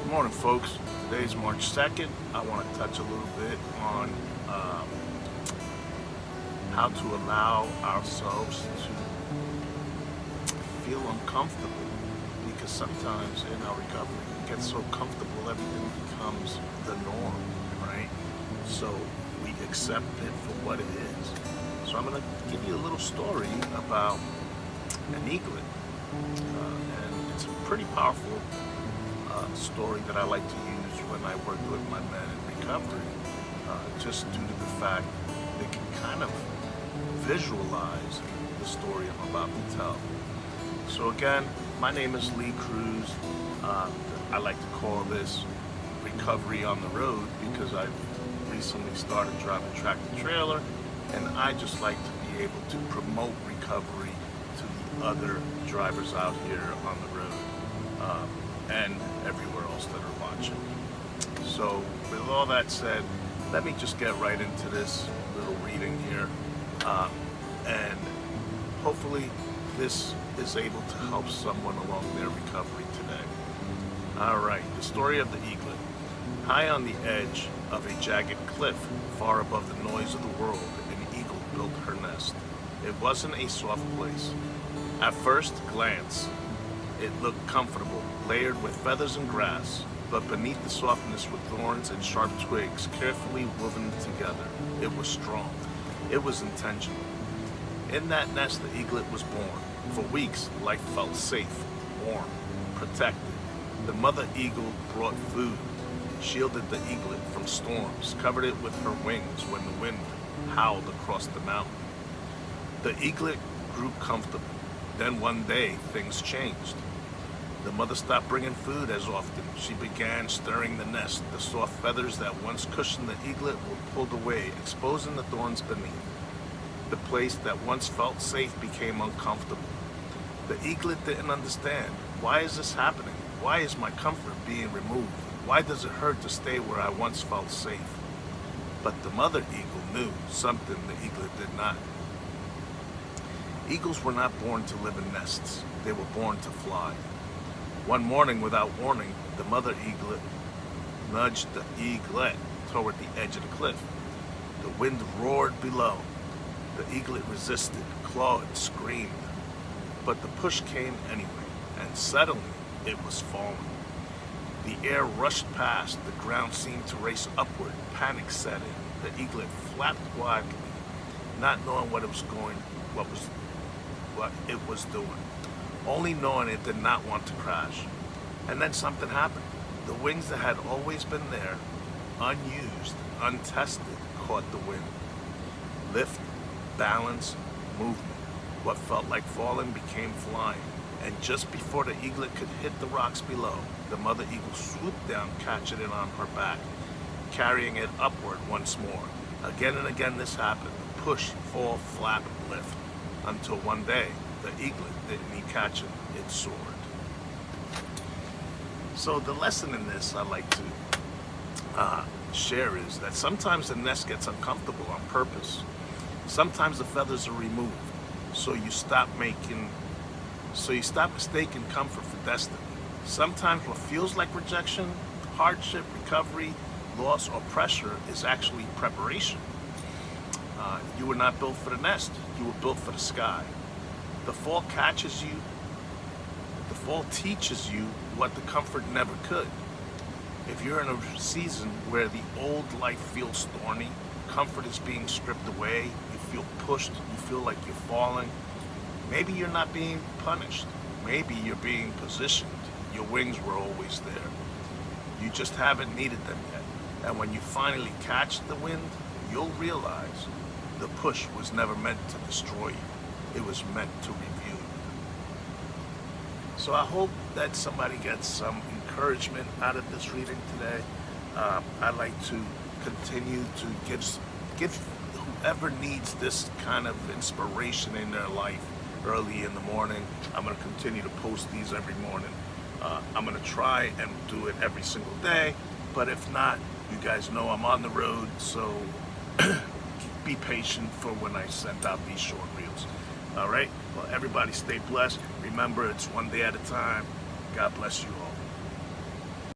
Good morning, folks. Today's March 2nd. I want to touch a little bit on how to allow ourselves to feel uncomfortable, because sometimes in our recovery we get so comfortable everything becomes the norm, right? So we accept it for what it is. So I'm going to give you a little story about an eaglet, and it's a pretty powerful story that I like to use when I work with my men in recovery, just due to the fact they can kind of visualize the story I'm about to tell. So again, my name is Lee Cruz. I like to call this recovery on the road because I've recently started driving tractor trailer, and I just like to be able to promote recovery to the other drivers out here on the road, and everywhere else that are watching. So with all that said, let me just get right into this little reading here, and hopefully this is able to help someone along their recovery today. Alright, the story of the eaglet. High on the edge of a jagged cliff, far above the noise of the world, an eagle built her nest. It wasn't a soft place. At first glance, it looked comfortable, layered with feathers and grass, but beneath the softness were thorns and sharp twigs carefully woven together. It was strong. It was intentional. In that nest the eaglet was born. For weeks, life felt safe, warm, protected. The mother eagle brought food, shielded the eaglet from storms, covered it with her wings when the wind howled across the mountain. The eaglet grew comfortable. Then one day, things changed. The mother stopped bringing food as often. She began stirring the nest. The soft feathers that once cushioned the eaglet were pulled away, exposing the thorns beneath. The place that once felt safe became uncomfortable. The eaglet didn't understand. Why is this happening? Why is my comfort being removed? Why does it hurt to stay where I once felt safe? But the mother eagle knew something the eaglet did not. Eagles were not born to live in nests. They were born to fly. One morning, without warning, the mother eaglet nudged the eaglet toward the edge of the cliff. The wind roared below. The eaglet resisted, clawed, screamed. But the push came anyway, and suddenly it was falling. The air rushed past. The ground seemed to race upward. Panic set in. The eaglet flapped wildly, not knowing what it was doing, only knowing it did not want to crash. And then something happened. The wings that had always been there, unused, untested, caught the wind. Lift, balance, movement. What felt like falling became flying. And just before the eaglet could hit the rocks below, the mother eagle swooped down, catching it on her back, carrying it upward once more. Again and again this happened. Push, fall, flap, lift. Until one day, the eaglet didn't need catching, it soared. So the lesson in this I like to share is that sometimes the nest gets uncomfortable on purpose. Sometimes the feathers are removed, so you stop mistaking comfort for destiny. Sometimes what feels like rejection, hardship, recovery, loss, or pressure is actually preparation. You were not built for the nest. You were built for the sky. The fall catches you. The fall teaches you what the comfort never could. If you're in a season where the old life feels thorny, comfort is being stripped away, you feel pushed, you feel like you're falling, maybe you're not being punished. Maybe you're being positioned. Your wings were always there. You just haven't needed them yet. And when you finally catch the wind, you'll realize the push was never meant to destroy you. It was meant to review you. So I hope that somebody gets some encouragement out of this reading today. I'd like to continue to give whoever needs this kind of inspiration in their life early in the morning. I'm going to continue to post these every morning. I'm going to try and do it every single day, but if not, you guys know I'm on the road, so be patient for when I send out these short reels. All right? Well, everybody stay blessed. Remember, it's one day at a time. God bless you all.